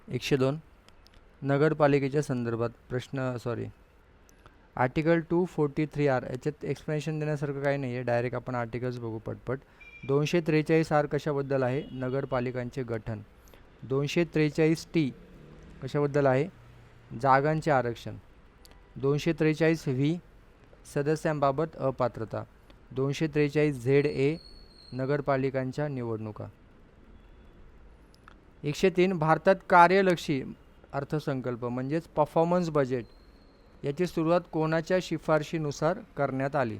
102 नगरपालिकेच्या संदर्भात प्रश्न आर्टिकल 243 आर याच्यात एक्सप्लेनेशन देण्यासारखं काही नाही आहे, डायरेक्ट आपण आर्टिकल्स बघू पटपट. 243 आर कशाबद्दल आहे? नगरपालिकांचे गठन. 243 टी कशाबद्दल आहे? जागांचे आरक्षण. 243 व्ही सदस्यांबाबत अपात्रता. 243 झेड ए नगरपालिकांच्या निवडणुका. 103 भारतात कार्यलक्षी अर्थसंकल्प म्हणजेच परफॉर्मन्स बजेट याची सुरुवात कोणाच्या शिफारशीनुसार करण्यात आली?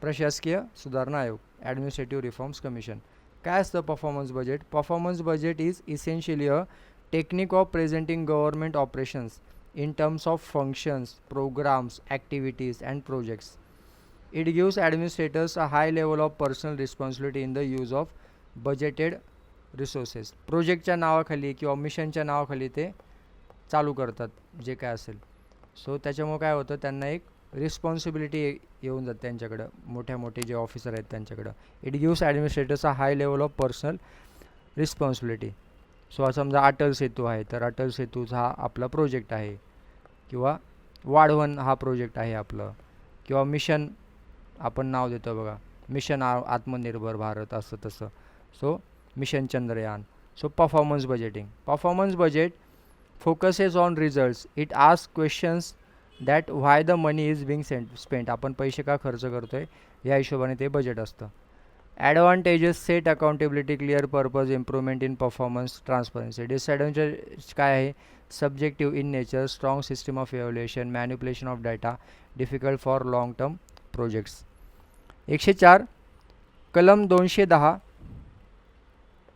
प्रशासकीय सुधारणा आयोग, ॲडमिनिस्ट्रेटिव्ह रिफॉर्म्स कमिशन. काय असतं performance budget? Performance budget is essentially a technique of presenting government operations in terms of functions, programs, activities and projects. It gives administrators a high level of personal responsibility in the use of budgeted resources. प्रोजेक्टच्या नावाखाली किंवा मिशनच्या नावाखाली ते चालू करतात जे काय असेल. सो त्याच्यामुळे काय होतं, त्यांना एक रिस्पॉन्सिबिलिटी येऊन जाते त्यांच्याकडं, मोठे जे ऑफिसर आहेत त्यांच्याकडं. It gives ॲडमिनिस्ट्रेटर्स a high level of personal responsibility. So समजा अटल सेतू आहे, तर अटल सेतूचा हा आपला प्रोजेक्ट आहे, किंवा वाढवण हा प्रोजेक्ट आहे आपलं, किंवा मिशन आपण नाव देतो बघा, मिशन आत्मनिर्भर भारत असं तसं. So mission Chandrayaan. So performance budgeting. Performance budget focuses on results. It ask questions that why the money is being spent. आपण पैसे का खर्च करतोय या हिशोबाने ते बजेट असतं. Advantages set accountability, clear purpose, improvement in performance, transparency. Disadvantage काय आहे? Subjective in nature, strong system of evaluation, manipulation of data, difficult for long term projects. 104 कलम 210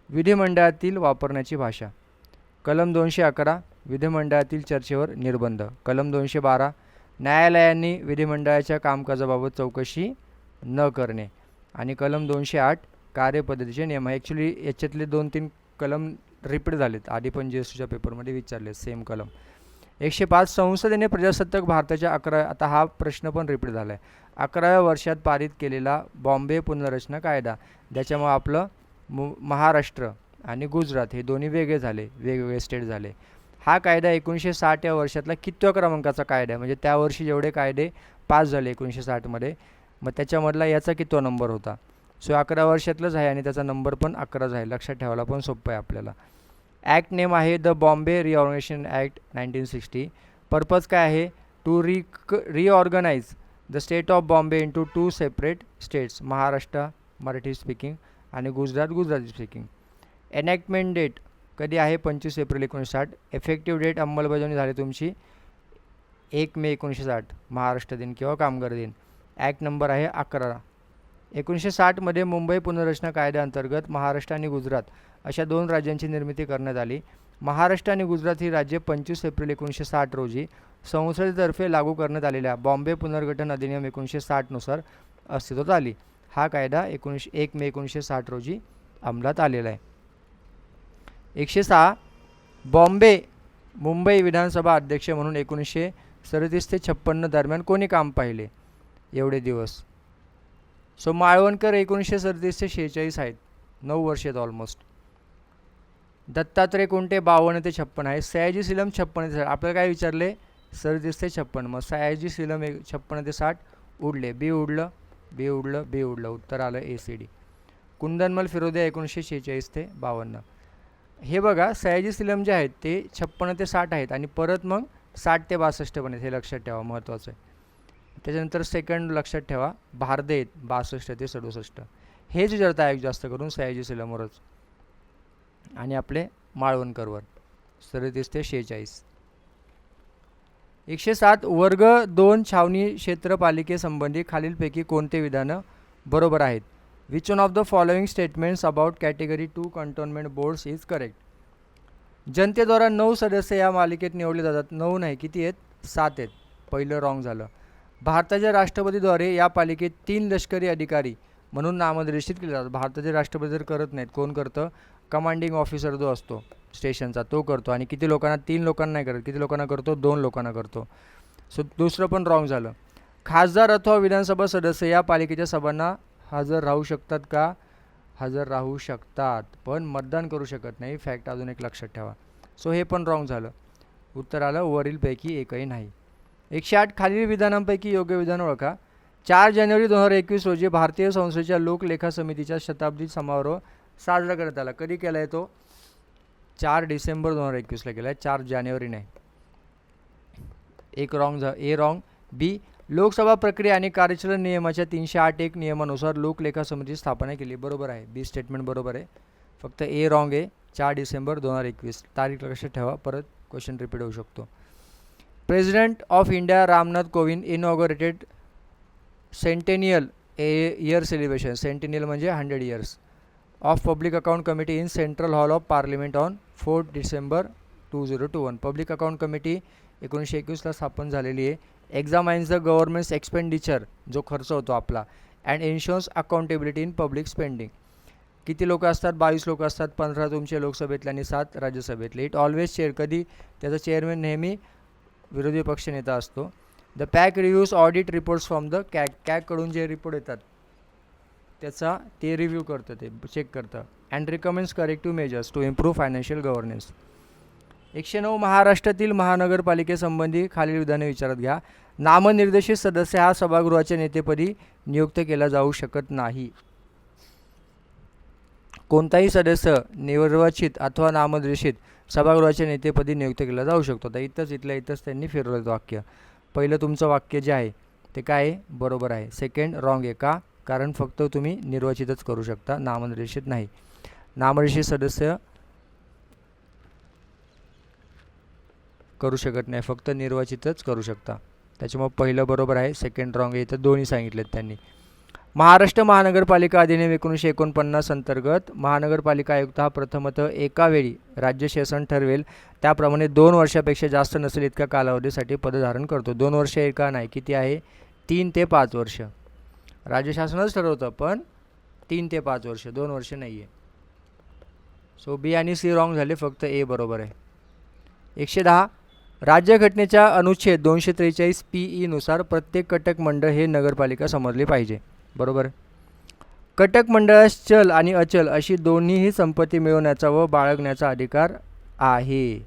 विधिमंडळातील वापरण्याची भाषा. कलम 211 विधिमंडळातील चर्चेवर निर्बंध. कलम 212 न्यायालयांनी विधिमंडळाच्या कामकाजाबाबत चौकशी न करणे. आणि कलम 208 कार्यपद्धतीचे नियम. ॲक्च्युली याच्यातले 2-3 कलम रिपीट झालेत, आधी पण GSTच्या पेपरमध्ये विचारले सेम कलम. 105 संसदेने प्रजासत्ताक भारताच्या आता हा प्रश्न पण रिपीट झाला आहे, 11व्या वर्षात पारित केलेला बॉम्बे पुनर्रचना कायदा, ज्याच्यामुळे आपलं महाराष्ट्र आणि गुजरात हे दोन्ही वेगळे झाले, वेगवेगळे स्टेट झाले. हा कायदा 1960 या वर्षातला कितव्या क्रमांकाचा कायदा आहे? म्हणजे त्या वर्षी जेवढे कायदे पास झाले 1960मध्ये, मग त्याच्यामधला याचा कितवा नंबर होता? सो 11 वर्षातलंच आहे आणि त्याचा नंबर पण 11च आहे, लक्षात ठेवायला पण सोपं आहे आपल्याला. ॲक्ट नेम आहे the Bombay reorganisation act 1960. Purpose काय आहे? To reorganise the state of Bombay into 2 separate states, Maharashtra Marathi speaking आणि Gujarat Gujarati speaking. Enactment date कधी आहे? 25 एप्रिल 1960. इफेक्टिव्ह डेट अंमलबजावणी झाली तुमची 1 मे 1960, महाराष्ट्र दिन किंवा कामगार दिन. ॲक्ट नंबर आहे 11. 1960मध्ये मुंबई पुनर्रचना कायद्याअंतर्गत महाराष्ट्र आणि गुजरात अशा 2 राज्यांची निर्मिती करण्यात आली. महाराष्ट्र आणि गुजरात ही राज्ये 25 एप्रिल 1960 रोजी संसदेतर्फे लागू करण्यात आलेल्या बॉम्बे पुनर्गठन अधिनियम 1960 नुसार अस्तित्वात आली. हा कायदा 1 मे 1960 रोजी अंमलात आलेला आहे. 106 बॉम्बे मुंबई विधानसभा अध्यक्ष म्हणून 1937 ते 56 दरम्यान कोणी काम पाहिले एवढे दिवस? सो माळवणकर 1937 ते 46 आहेत, 9 वर्ष आहेत ऑलमोस्ट. दत्तात्रय कुंटे 52 ते 56 आहे. सयाजी सिलम 56 ते 60. आपल्याला काय विचारले? 37 ते 56. मग सयाजी सिलम 56 ते 60 उडले, बी उडलं, उत्तर आलं ACD. कुंदनमल फिरोदिया 1946 ते 52. हे बघा, सयाजी सिलम जे आहेत ते 56 ते 60 आहेत आणि परत मग 60 ते 62 पण आहेत, हे लक्षात ठेवा, महत्त्वाचं आहे. त्याच्यानंतर सेकंड लक्षात ठेवा, भारदे आहेत 62 ते 67. हेच विचारता आहे जास्त करून सयाजी सिलमवरच आणि आपले माळवणकरवर 37 ते 46. 107 वर्ग 2 छावणी क्षेत्रपालिकेसंबंधी खालीलपैकी कोणते विधानं बरोबर आहेत? Which one of the following statements about category 2 cantonment boards is correct? जनतेद्वारा 9 सदस्य या मालिकेत निवडले जातात. 9 नाही, किती आहेत? 7 आहेत. पहिलं रॉंग झालं. भारताच्या राष्ट्रपतीद्वारे या पालिकेत 3 लष्करी अधिकारी म्हणून नामनिर्देशित केले जातात. भारताचे राष्ट्रपती जर करत नाहीत, कोण करतं? कमांडिंग ऑफिसर जो असतो स्टेशनचा तो करतो. आणि किती लोकांना? 3 लोकांना नाही करत. किती लोकांना करतो? 2 लोकांना करतो. सो दुसरं पण रॉंग झालं. खासदार अथवा विधानसभा सदस्य या पालिकेच्या सभांना हजर राहू शकतात का? हजर राहू शकतात, पण मतदान करू शकत नाही. फॅक्ट अजून एक लक्षात ठेवा. सो हे पण रॉंग झालं. उत्तर आलं वरीलपैकी एकही नाही. 108 खालील विधानांपैकी योग्य विधान ओळखा. 4 जानेवारी 2021 रोजी भारतीय संसदेच्या लोकलेखा समितीचा शताब्दी समारोह साजरा करण्यात आला. कधी केला आहे तो? 4 डिसेंबर 2021ला केला आहे, 4 जानेवारी नाही. एक रॉंग ए रॉंग. बी लोकसभा प्रक्रिया आणि कार्यचलन नियमाच्या 308(1) नियमानुसार लोकलेखा समितीची स्थापना केली. बरोबर आहे, बी स्टेटमेंट बरोबर आहे. फक्त ए रॉंग आहे. 4 डिसेंबर 2021 तारीख लक्षात ठेवा, परत क्वेश्चन रिपीट होऊ शकतो. President of India Ramnath Kovind inaugurated centennial year celebration. Centennial म्हणजे 100 years of public account committee in central hall of parliament on 4 December 2021. Public account committee 1921ला स्थापन झालेली आहे. एक्झामाइन्स द गव्हर्नमेंट्स एक्सपेंडिचर, जो खर्च होतो आपला, and ensures accountability in public spending. किती लोक असतात? 22 लोक असतात. 15 तुमचे लोकसभेतले आणि 7 राज्यसभेतले. इट ऑलवेज चेअर, कधी त्याचा चेअरमॅन नेहमी विरोधी पक्षनेता असतो. The PAC reviews audit reports from the कॅगकडून जे रिपोर्ट येतात त्याचा ते रिव्ह्यू करतं, ते चेक करतं. And recommends corrective measures to improve financial governance. 109 महाराष्ट्रातील महानगरपालिकेसंबंधी खालील विधाने विचारात घ्या. नामनिर्देशित सदस्य हा सभागृहाच्या नेतेपदी नियुक्त केला जाऊ शकत नाही. कोणताही सदस्य निर्वाचित अथवा नामनिर्देशित सभागृहाच्या नेतेपदी नियुक्त केला जाऊ शकतो. तर इथंच त्यांनी फिरवलं वाक्य. पहिलं तुमचं वाक्य जे आहे ते काय आहे? बरोबर आहे. सेकंड रॉंग आहे. का? कारण फक्त तुम्ही निर्वाचितच करू शकता, नामनिर्देशित नाही. नामनिर्देशित सदस्य करू शकत नाही, फक्त निर्वाचितच करू शकता. त्याच्यामुळे पहिलं बरोबर आहे, सेकंड रॉंग आहे. तर दोन्ही सांगितलेत त्यांनी. महाराष्ट्र महानगरपालिका अधिनियम 1949 अंतर्गत महानगरपालिका आयुक्त हा प्रथमतः एका वेळी राज्य शासन ठरवेल त्याप्रमाणे 2 वर्षापेक्षा जास्त नसेल इतक्या कालावधीसाठी पदधारण करतो. 2 वर्ष एका नाही, किती आहे? 3 ते 5 वर्ष. राज्य शासनच ठरवतं, पण 3 ते 5 वर्ष, 2 वर्ष नाही आहे. सो बी आणि सी रॉंग झाले, फक्त ए बरोबर आहे. 110 राज्यघटनेच्या अनुच्छेद 243 PE नुसार प्रत्येक कटक मंडळ हे नगरपालिका समजले पाहिजे. बरोबर. कटक मंडळास चल आणि अचल अशी दोन्हीही संपत्ती मिळवण्याचा व बाळगण्याचा अधिकार आहे.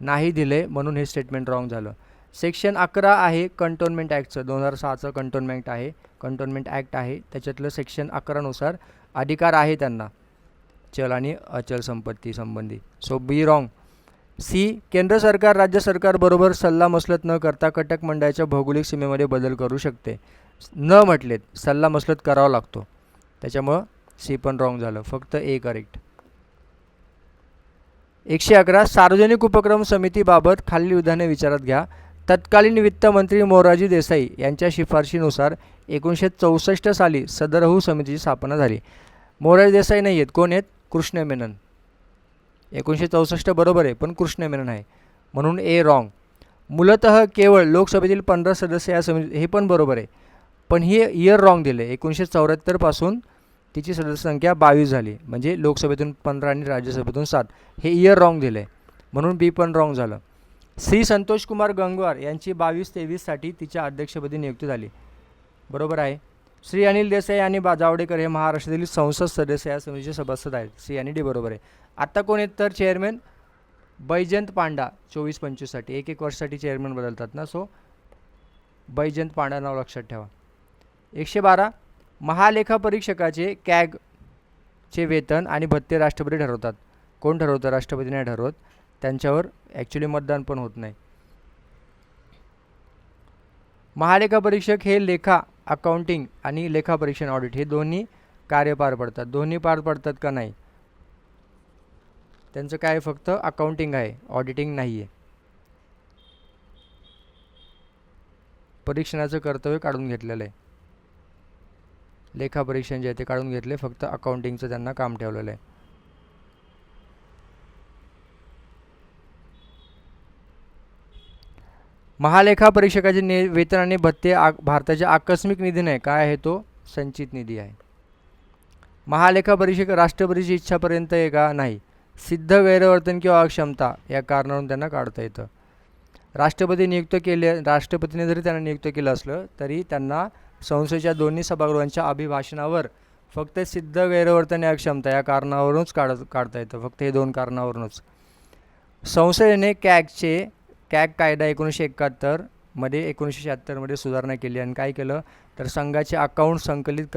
नाही दिले म्हणून हे स्टेटमेंट रॉंग झालं. सेक्शन 11 आहे कंटोन्मेंट ॲक्टचं, 2006चं कंटोन्मेंट ॲक्ट आहे. त्याच्यातलं सेक्शन 11 नुसार अधिकार आहे त्यांना चल आणि अचल संपत्ती संबंधी. So be wrong. सी केंद्र सरकार राज्य सरकारबरोबर सल्लामसलत न करता कटक मंडळाच्या भौगोलिक सीमेमध्ये बदल करू शकते. न म्हटलेत, सल्लामसलत करावा लागतो. त्याच्यामुळं सी पण रॉंग झालं, फक्त ए करेक्ट. 111 सार्वजनिक उपक्रम समितीबाबत खालील विधाने विचारात घ्या. तत्कालीन वित्तमंत्री मोरारजी देसाई यांच्या शिफारशीनुसार 1964 साली सदरहू समितीची स्थापना झाली. मोरारजी देसाई नाही आहेत, कोण आहेत? कृष्ण मेनन. 1964 बरोबर आहे, पण कृष्ण मेनन आहे, म्हणून ए रॉंग. मूलतः केवळ लोकसभेतील 15 सदस्य या समिती, हे पण बरोबर आहे, पण हे इयर रॉंग दिले. 1974 पासून तिची सदस्य संख्या 22 झाली, म्हणजे लोकसभेतून 15 आणि राज्यसभेतून 7. हे इयर रॉंग दिलं आहे, म्हणून बी पण रॉंग झालं. सी संतोष कुमार गंगवार यांची 22-23साठी तिच्या अध्यक्षपदी नियुक्ती झाली. बरोबर आहे. श्री अनिल देसाई आणि जावडेकर हे महाराष्ट्रातील संसद सदस्य या समितीचे सभासद आहेत. सी आणि डी बरोबर आहे. आत्ता कोण आहेत तर चेअरमॅन? बैजयंत पांडा 24-25साठी, 1-1 वर्षासाठी चेअरमॅन बदलतात ना, सो बैजयंत पांडा नाव लक्षात ठेवा. 112 महालेखापरीक्षकाचे कॅगचे वेतन आणि भत्ते राष्ट्रपती ठरवतात. कोण ठरवतं? राष्ट्रपती नाही ठरवत. त्यांच्यावर ॲक्च्युली मतदान पण होत नाही. महालेखापरीक्षक हे लेखा अकाउंटिंग आणि लेखापरीक्षण ऑडिट हे दोन्ही कार्य पार पडतात. दोन्ही पार पडतात का? नाही. त्यांचं काय फक्त अकाउंटिंग आहे, ऑडिटिंग नाही आहे. परीक्षणाचं कर्तव्य काढून घेतलेलं आहे. लेखापरीक्षण जे आहे ते काढून घेतले, फक्त अकाउंटिंगचं त्यांना काम ठेवलेलं आहे. महालेखापरीक्षकाचे वेतन आणि भत्ते भारताच्या आकस्मिक निधी नाही, काय आहे तो? संचित निधी आहे. महालेखापरीक्षक राष्ट्रपतीची इच्छापर्यंत आहे का? नाही. सिद्ध गैरवर्तन किंवा अक्षमता या कारणावरून त्यांना काढता येतं. राष्ट्रपतीने जरी त्यांना नियुक्त केलं असलं तरी त्यांना संसदेच्या दोन्ही सभागृहांच्या अभिभाषणावर फक्त सिद्ध गैरवर्तन आणि अक्षमता या कारणावरूनच काढता येतं, फक्त हे 2 कारणावरूनच. संसदेने कॅग कायदा 1971 मध्ये 1976 मध्ये सुधारणा केली आणि काय केलं तर संघाचे अकाउंट संकलित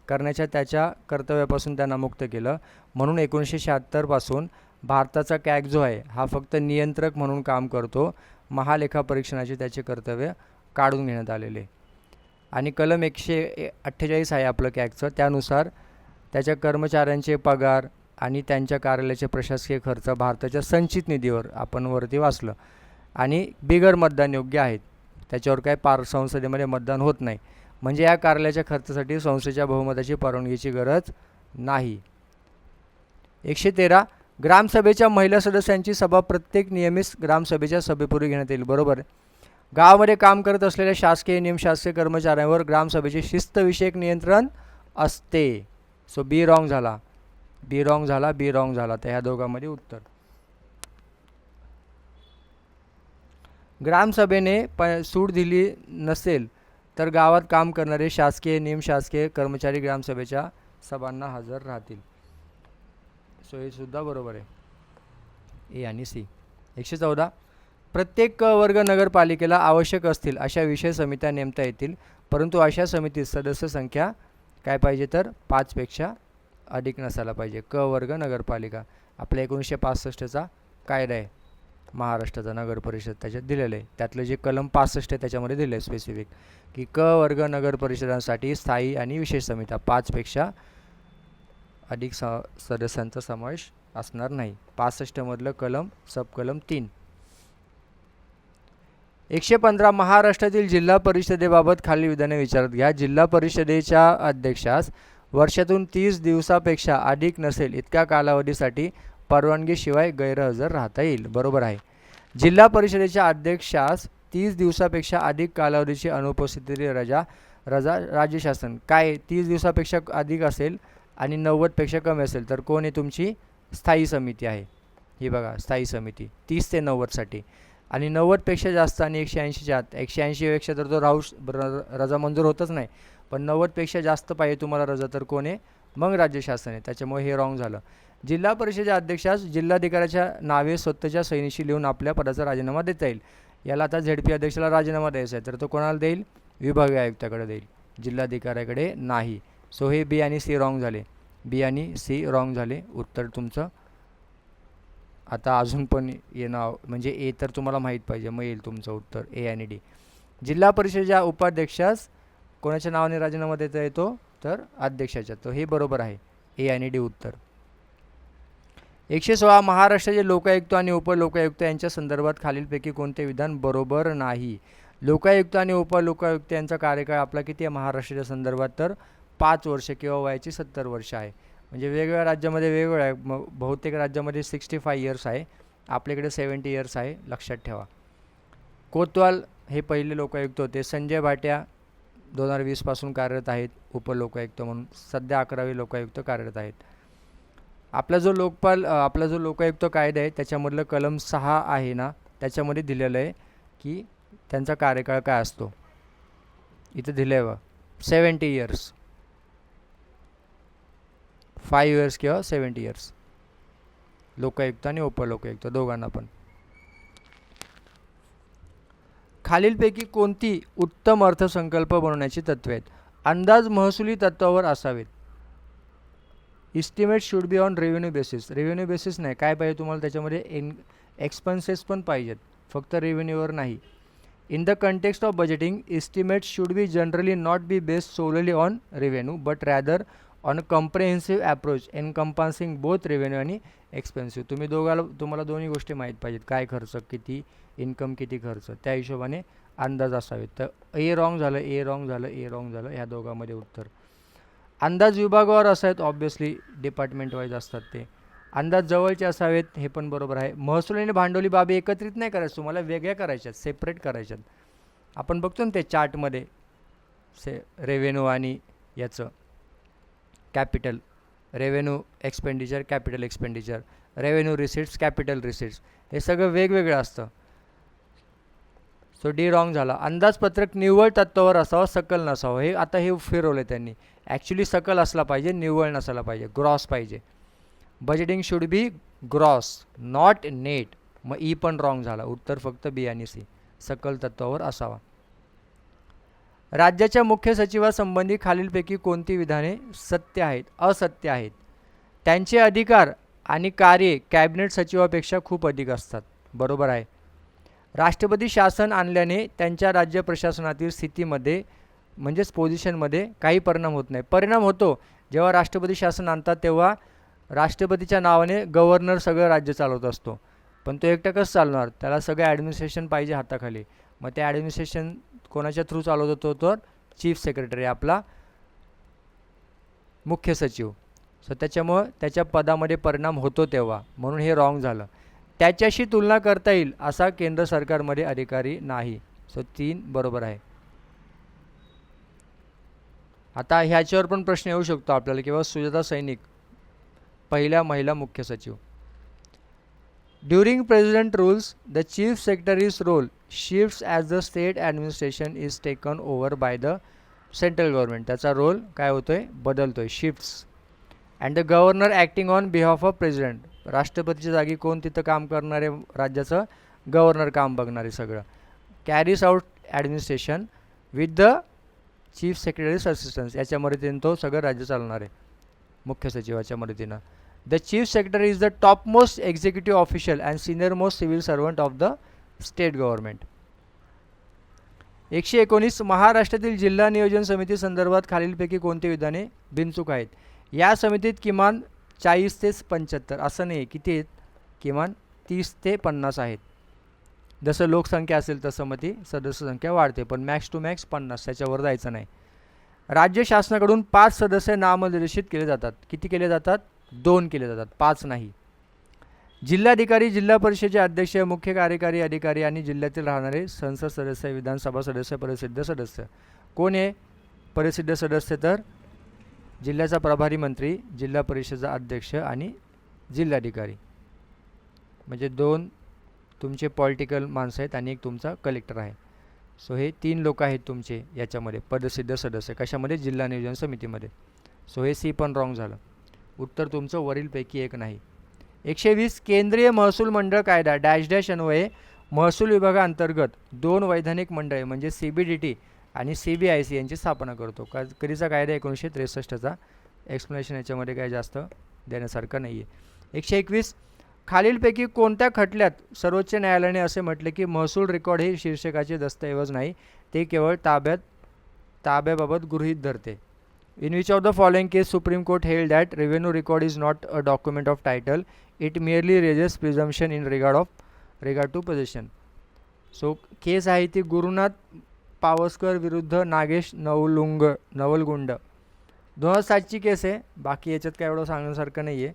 करण्याच्या त्याच्या कर्तव्यापासून त्यांना मुक्त केलं. म्हणून 1976 पासून भारताचा कॅग जो आहे हा फक्त नियंत्रक म्हणून काम करतो. महालेखा परीक्षणाचे त्याचे कर्तव्य काढून घेण्यात आलेले. आणि कलम 148 आहे आपलं कॅगचं, त्यानुसार त्याच्या कर्मचाऱ्यांचे पगार आणि त्यांच्या कार्यालयाचे प्रशासकीय खर्च भारताच्या संचित निधीवर आपण वरती वाचलं आणि बिगर मतदान योग्य आहेत. त्याच्यावर काय संसदेमध्ये मतदान होत नाही. म्हणजे या कार्यालयाच्या खर्चासाठी संसदेच्या बहुमताची परवानगीची गरज नाही. 113 ग्रामसभेच्या महिला सदस्यांची सभा प्रत्येक नियमित ग्रामसभेच्या सभेपूर्वी घेण्यात येईल. बरोबर. गावामध्ये काम करत असलेल्या शासकीय निमशासकीय कर्मचाऱ्यांवर ग्रामसभेचे शिस्तविषयक नियंत्रण असते. सो बी रॉंग झाला. तर ह्या दोघांमध्ये उत्तर. ग्रामसभेने सूट दिली नसेल तर गावात काम करणारे शासकीय निमशासकीय कर्मचारी ग्रामसभेच्या सभांना हजर राहतील. सो हे सुद्धा बरोबर आहे, ए आणि सी. 114 प्रत्येक वर्ग नगरपालिकेला आवश्यक असतील अशा विषय समित्या नेमता येतील, परंतु अशा समितीत सदस्य संख्या काय पाहिजे तर 5 पेक्षा अधिक नसायला पाहिजे. वर्ग नगरपालिका आपल्या 1965चा कायदा आहे महाराष्ट्राचा नगर परिषद, त्याच्यात दिलेलं आहे. त्यातलं जे कलम 65 आहे त्याच्यामध्ये दिलं आहे स्पेसिफिक की वर्ग नगर परिषदांसाठी स्थायी आणि विशेष समित्या 5 पेक्षा अधिक सदस्यांचा समावेश असणार नाही. 65 मधलं कलम सबकलम 3. 115 महाराष्ट्रातील जिल्हा परिषदेबाबत खालील विधाने विचारात घ्या. जिल्हा परिषदेच्या अध्यक्षास वर्षातून 30 दिवसापेक्षा अधिक नसेल इतक्या कालावधीसाठी परवानगीशिवाय गैरहजर राहता येईल. बरोबर आहे. जिल्हा परिषदेच्या अध्यक्षास 30 दिवसापेक्षा अधिक कालावधीची अनुपस्थिती रजा राज्य शासन काय 30 दिवसापेक्षा अधिक असेल आणि 90 पेक्षा कमी असेल तर कोण आहे तुमची स्थायी समिती आहे. ही बघा स्थायी समिती 30 ते 90 साठी आणि 90 पेक्षा जास्त आणि 180च्या आत 180 पेक्षा तर तो रजा मंजूर होतच नाही, पण 90 पेक्षा जास्त पाहिजे तुम्हाला रजा तर कोण आहे मग राज्य शासन आहे. त्याच्यामुळे हे रॉंग झालं. जिल्हा परिषदेच्या अध्यक्षास जिल्हाधिकाऱ्याच्या नावे स्वतःच्या सहीनिशी लिहून आपल्या पदाचा राजीनामा देता येईल. याला आता झेडपी अध्यक्षाला राजीनामा द्यायचा आहे तर तो कोणाला देईल विभागीय आयुक्ताकडे देईल, जिल्हाधिकाऱ्याकडे नाही. सो हे बी आणि सी रॉंग झाले. बी आणि सी रॉंग झाले. उत्तर तुमचं आता अजून पण येणं म्हणजे ए तर तुम्हाला माहीत पाहिजे मग येईल तुमचं उत्तर ए आणि डी. जिल्हा परिषदेच्या उपाध्यक्षास कोणाच्या नावाने राजीनामा देता येतो तर अध्यक्षाच्या. तो हे बरोबर आहे ए आणि डी उत्तर. 116 महाराष्ट्राचे लोकायुक्त आणि उपलोकायुक्त यांच्या संदर्भात खालीलपैकी कोणते विधान बरोबर नाही. लोकायुक्त आणि उपलोकायुक्त यांचा कार्यकाळ आपला किती आहे महाराष्ट्राच्या संदर्भात तर 5 वर्ष किंवा वयाची 70 वर्ष आहे. म्हणजे वेगवेगळ्या राज्यामध्ये वेगवेगळं आहे. बहुतेक राज्यामध्ये 65 इयर्स आहे, आपल्याकडे 70 इयर्स आहे, लक्षात ठेवा. कोतवाल हे पहिले लोकायुक्त होते. संजय भाट्या 2020 पासून कार्यरत आहेत उपलोकायुक्त म्हणून. सध्या 11वे लोकायुक्त कार्यरत आहेत. आपला जो लोकायुक्त कायदा आहे त्याच्यामधलं कलम 6 आहे ना, त्याच्यामध्ये दिलेलं आहे की त्यांचा कार्यकाळ काय असतो. इथं दिलं आहे 70 इयर्स, 5 इयर्स किंवा 70 इयर्स लोकायुक्त आणि उपलोकायुक्त दोघांना पण. खालीलपैकी कोणती उत्तम अर्थसंकल्प बनवण्याची तत्त्वे आहेत. अंदाज महसुली तत्त्वावर असावेत. Estimate should be on revenue basis. Revenue basis नाही, काय पाहिजे तुम्हाला त्याच्यामध्ये एक्सपेन्सेस पण पाहिजेत, फक्त रेव्हेन्यूवर नाही. In the context of budgeting estimate should be generally not be based solely on revenue but rather on a comprehensive approach encompassing both revenue आणि एक्सपेन्सिव्ह. तुम्हाला दोन्ही गोष्टी माहीत पाहिजेत, काय खर्च किती, इन्कम किती खर्च, त्या हिशोबाने अंदाज असावेत. तर ए रॉंग झालं, ए रॉंग झालं, ए रॉंग झालं, ह्या दोघांमध्ये उत्तर. अंदाज विभागावर असावेत, ऑब्व्हियसली डिपार्टमेंट वाईज असतात ते. अंदाज जवळचे असावेत, हे पण बरोबर आहे. महसूल आणि भांडवली बाबी एकत्रित नाही करायचं, तुम्हाला वेगळ्या करायच्यात, सेपरेट करायच्यात. आपण बघतो ना ते चार्टमध्ये रेव्हेन्यू आणि याचं capital, revenue expenditure, capital expenditure, revenue receipts, capital receipts, हे सगळं वेगवेगळं असतं. सो डी रॉंग झाला. अंदाजपत्रक निव्वळ तत्त्वावर असावं, सकल नसावं. हे आता हे फिरवलं त्यांनी. ॲक्च्युली सकल असला पाहिजे, निव्वळ नसायला पाहिजे, ग्रॉस पाहिजे. Budgeting should be gross not net. मग ई पण रॉंग झाला. उत्तर फक्त बी आणि सी सकल तत्वावर असावा. राज्याच्या मुख्य सचिवासंबंधी खालीलपैकी कोणती विधाने सत्य आहेत असत्य आहेत? त्यांचे अधिकार आणि कार्ये कॅबिनेट सचिवापेक्षा खूप अधिक असतात. बरोबर आहे. राष्ट्रपती शासन आणल्याने त्यांच्या राज्य प्रशासनातील स्थितीमध्ये म्हणजेच पोझिशनमध्ये काही परिणाम होत नाही. परिणाम होतो जेव्हा राष्ट्रपती शासन आणतात तेव्हा राष्ट्रपतीच्या नावाने गव्हर्नर सगळं राज्य चालवत असतो. पण तो एकटा कसं चालवणार? त्याला सगळं ॲडमिनिस्ट्रेशन पाहिजे हाताखाली. मग ते ॲडमिनिस्ट्रेशन कोणाच्या थ्रू चालवत होतो? तर चीफ सेक्रेटरी आपला मुख्य सचिव. सो त्याच्यामुळं त्याच्या पदामध्ये परिणाम होतो तेव्हा, म्हणून हे रॉंग झालं. त्याच्याशी तुलना करता येईल असा केंद्र सरकारमध्ये अधिकारी नाही. सो 3 बरोबर आहे. आता ह्याच्यावर पण प्रश्न येऊ शकतो आपल्याला किंवा सुजाता सैनिक पहिल्या महिला मुख्य सचिव. During president rules the chief secretary's role shifts as the state administration is taken over by the central government. त्याचा रोल काय होतोय? बदलतोय, shifts. And the governor acting on behalf of president. राष्ट्रपतीच्या जागी कोण तिथं काम करणारे? राज्याचं गव्हर्नर काम बघणारे सगळं. Carries out administration with the chief secretaries assistance. याच्या मदतीने तो सगळं राज्य चालणार आहे मुख्य सचिवाच्या मदतीनं. The chief secretary is the top most executive official and senior most civil servant of the state government. 119 महाराष्ट्रातील जिल्हा नियोजन समिती संदर्भात खालीलपैकी कोणती विधाने बिनचूक आहेत? या समितीत किमान 40 ते 75 असं नाही, किती आहेत? किमान 30 ते 50 आहेत. जसं लोकसंख्या असेल तसं मग ती सदस्य संख्या वाढते, पण मॅक्स टू मॅक्स 50, त्याच्यावर जायचं नाही. राज्य शासनाकडून 5 सदस्य नामनिर्देशित केले जातात. किती केले जातात? 2 केले जातात, 5 नाही. जिल्हाधिकारी, जिल्हा परिषदेचे अध्यक्ष, मुख्य कार्यकारी अधिकारी आणि जिल्ह्यातील राहणारे संसद सदस्य, विधानसभा सदस्य, परिसिद्ध सदस्य. कोण आहे परिसिद्ध सदस्य? तर जिल्ह्याचा प्रभारी मंत्री, जिल्हा परिषदेचा अध्यक्ष आणि जिल्हाधिकारी. म्हणजे 2 तुमचे पॉलिटिकल माणसं आहेत आणि एक तुमचा कलेक्टर आहे. सो हे 3 लोक आहेत तुमचे याच्यामध्ये पदसिद्ध सदस्य. कशामध्ये? जिल्हा नियोजन समितीमध्ये. सो हे सी पण रॉंग झालं. उत्तर तुमचं वरीलपैकी एक नाही. 120 केंद्रीय महसूल मंडळ कायदा डॅश डॅश अन्वये महसूल विभागाअंतर्गत 2 वैधानिक मंडळे म्हणजे CBDT आणि CBIC यांची स्थापना करतो. कधीचा कायदा? 1963चा. एक्सप्लेनेशन याच्यामध्ये काय जास्त देण्यासारखं नाही आहे. 121 खालीलपैकी कोणत्या खटल्यात सर्वोच्च न्यायालयाने असे म्हटले की महसूल रेकॉर्ड हे शीर्षकाचे दस्तऐवज नाही, ते केवळ ताब्याबाबत गृहीत धरते? In which of the following case Supreme Court held that revenue record is not a document of title, it merely raises presumption in regard to possession. So केस आहे ती गुरुनाथ पावसकर विरुद्ध नागेश नवलगुंड. 2007ची केस आहे. बाकी याच्यात काय एवढं सांगण्यासारखं नाही आहे.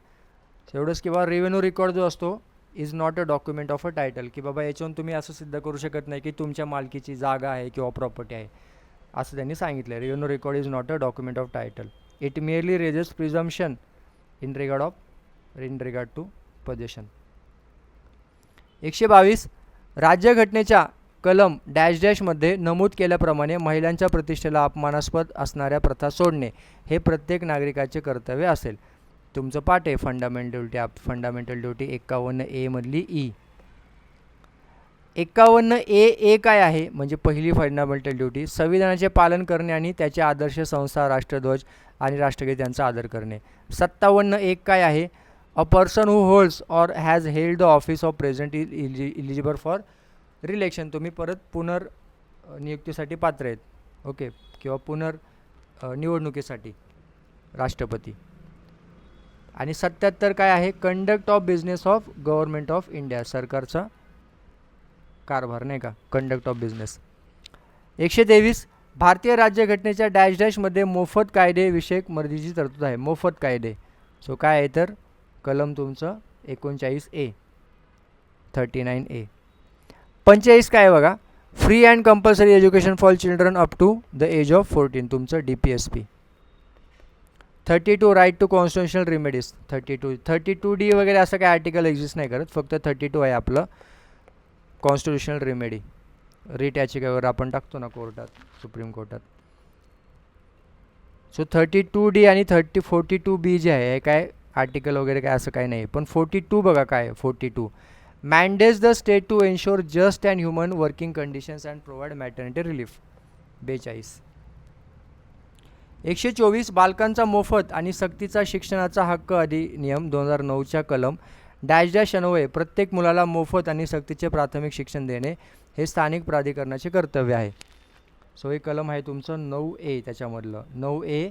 एवढंच किंवा रेव्हेन्यू रेकॉर्ड जो असतो is not a document of a title, की बाबा याच्यावरून तुम्ही असं सिद्ध करू शकत नाही की तुमच्या मालकीची जागा आहे किंवा प्रॉपर्टी आहे, असं त्यांनी सांगितलं. Revenue record is not a document of title, it merely raises presumption in regard to possession. 122 राज्यघटनेच्या कलम डॅश डॅशमध्ये नमूद केल्याप्रमाणे महिलांच्या प्रतिष्ठेला अपमानास्पद असणाऱ्या प्रथा सोडणे हे प्रत्येक नागरिकाचे कर्तव्य असेल. तुमचं पाठ आहे फंडामेंटल ड्युटी 51A मधली ई. 51A काय आहे? म्हणजे पहिली फंडामेंटल ड्युटी संविधानाचे पालन करणे आणि त्याचे आदर्श संस्था, राष्ट्रध्वज आणि राष्ट्रगीत यांचा आदर करणे. 57A काय आहे? A person who holds or has held the office of president is eligible for reelection. तुम्ही परत नियुक्तीसाठी पात्र आहेत, ओके, किंवा निवडणुकीसाठी राष्ट्रपती. आणि 77 काय आहे? Conduct of business of government of India, सरकारचा कारभार, नाही का, कंडक्ट ऑफ बिझनेस. 123 भारतीय राज्यघटनेच्या डॅश डॅशमध्ये मोफत कायदे विषयक मर्जीची तरतूद आहे. मोफत कायदे. सो काय आहे? तर कलम तुमचं 39A 39A. 45 काय बघा? Free and compulsory education for children up to the age of 14, तुमचं DPSP. 32 right to constitutional remedies. 32D वगैरे असं काय आर्टिकल एक्झिस्ट नाही करत, फक्त 32 आहे आपलं कॉन्स्टिट्युशनल रेमेडी. रिट याचिकेवर आपण टाकतो ना कोर्टात, सुप्रीम कोर्टात. सो 32D आणि 42B जे आहे काय आर्टिकल वगैरे काय असं काही नाही. पण 42 बघा काय 42 mandates the state to ensure just and human working conditions and provide maternity relief. 42. 124 बालकांचा मोफत आणि सक्तीचा शिक्षणाचा हक्क अधिनियम 2009च्या कलम डॅश डॅश अन्वये प्रत्येक मुलाला मोफत आणि सक्तीचे प्राथमिक शिक्षण देणे हे स्थानिक प्राधिकरणाचे कर्तव्य आहे. सो हे कलम आहे तुमचं 9A त्याच्यामधलं. 9A.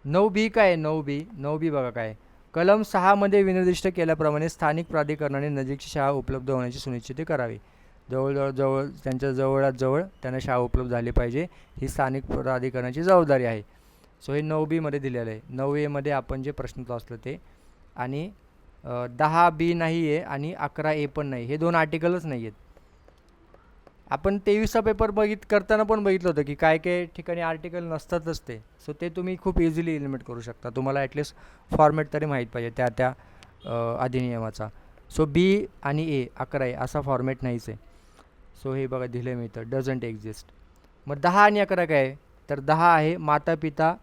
9B काय आहे? 9B बघा काय. कलम 6 मध्ये विनिर्दिष्ट केल्याप्रमाणे स्थानिक प्राधिकरणाने नजीकची शाळा उपलब्ध होण्याची सुनिश्चिती करावी. जवळ त्यांच्या जवळात जवळ त्यांना शाळा उपलब्ध झाली पाहिजे, ही स्थानिक प्राधिकरणाची जबाबदारी आहे. सो हे 9B मध्ये दिलेलं आहे. 9A मध्ये आपण जे प्रश्न असलं ते, आणि 10B नाही आहे आणि 11A पण नाही. हे 2 आर्टिकलच नाही आहेत. आपण 23चा पेपर करताना पण बघितलं होतं की काय काय ठिकाणी आर्टिकल नसतातच ते. सो ते तुम्ही खूप इझिली एलिमिनेट करू शकता. तुम्हाला ॲटलिस्ट फॉर्मॅट तरी माहीत पाहिजे त्या अधिनियमाचा. सो B आणि A 11A असा फॉर्मॅट नाहीच आहे. सो हे बघा दिलं आहे मी इथं, डझंट एक्झिस्ट. मग 10 आणि 11 काय आहे? तर 10 आहे माता पिता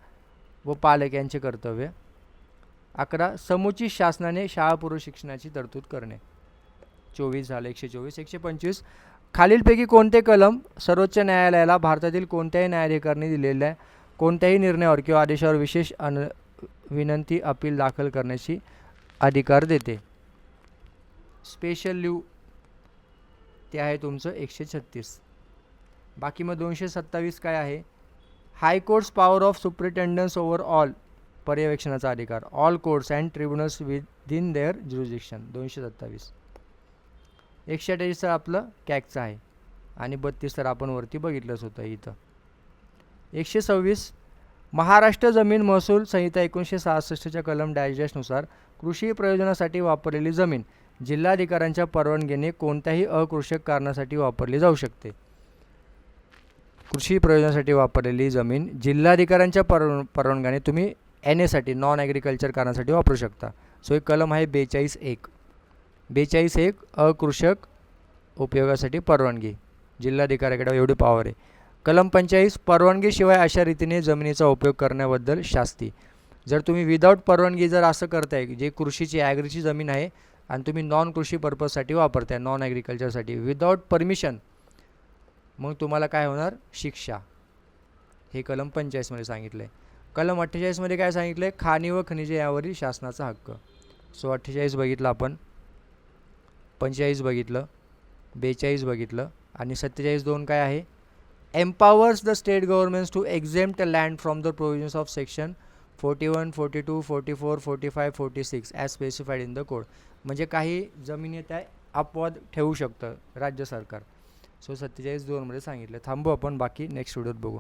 व पालक यांचे कर्तव्य. 11 समुचित शासनाने शाळापूर्व शिक्षणाची तरतूद करणे. 24 झालं. 124. 125 खालीलपैकी कोणते कलम सर्वोच्च न्यायालयाला भारतातील कोणत्याही न्यायाधिकरणाने दिलेल्या कोणत्याही निर्णयावर किंवा आदेशावर विशेष विनंती अपील दाखल करण्याची अधिकार देते? स्पेशल लीव ते आहे तुमचं 136. बाकी मग 227 काय आहे? High court's power of superintendence over all पर्यवेक्षणाचा अधिकार. All courts and tribunals within their jurisdiction. 227. 128 तर आपलं कॅगचं आहे आणि 32 तर आपण वरती बघितलंच होतं इथं. 126 महाराष्ट्र जमीन महसूल संहिता 1966च्या कलम डॅश डॅशनुसार कृषी प्रयोजनासाठी वापरलेली जमीन जिल्हाधिकाऱ्यांच्या परवानगीने कोणत्याही अकृषक कारणासाठी वापरली जाऊ शकते. कृषी प्रयोजनासाठी वापरलेली जमीन जिल्हाधिकाऱ्यांच्या परवानगीने तुम्ही NA नॉन ॲग्रिकल्चर कारणासाठी वापरू शकता. सो एक कलम आहे 42(1). 42(1) अकृषक उपयोगासाठी परवानगी. जिल्हाधिकाऱ्याकडे एवढी पॉवर आहे. कलम 45 परवानगीशिवाय अशा रीतीने जमिनीचा उपयोग करण्याबद्दल शास्ती. जर तुम्ही विदाऊट परवानगी जर असं करताय, जे कृषीची ॲग्रीची जमीन आहे आणि तुम्ही नॉन कृषी पर्पजसाठी वापरताय, नॉन ॲग्रिकल्चरसाठी विदाऊट परमिशन, मग तुम्हाला काय होणार? शिक्षा. हे कलम 45 मध्ये सांगितलं आहे. कलम 48 मध्ये काय सांगितलं आहे? खाणी व खनिजे यावरील शासनाचा हक्क. सो 48 बघितलं आपण, 45 बघितलं, 42 बघितलं आणि 47(2) काय आहे? Empowers the state governments to exempt land from the provisions of section 41, 42, 44, 45, 46 as specified in the code. म्हणजे काही जमिनी त्या अपवाद ठेवू शकतं राज्य सरकार. सो 47(2) मध्ये सांगितलं. थांबू आपण, बाकी नेक्स्ट व्हिडिओत बघू.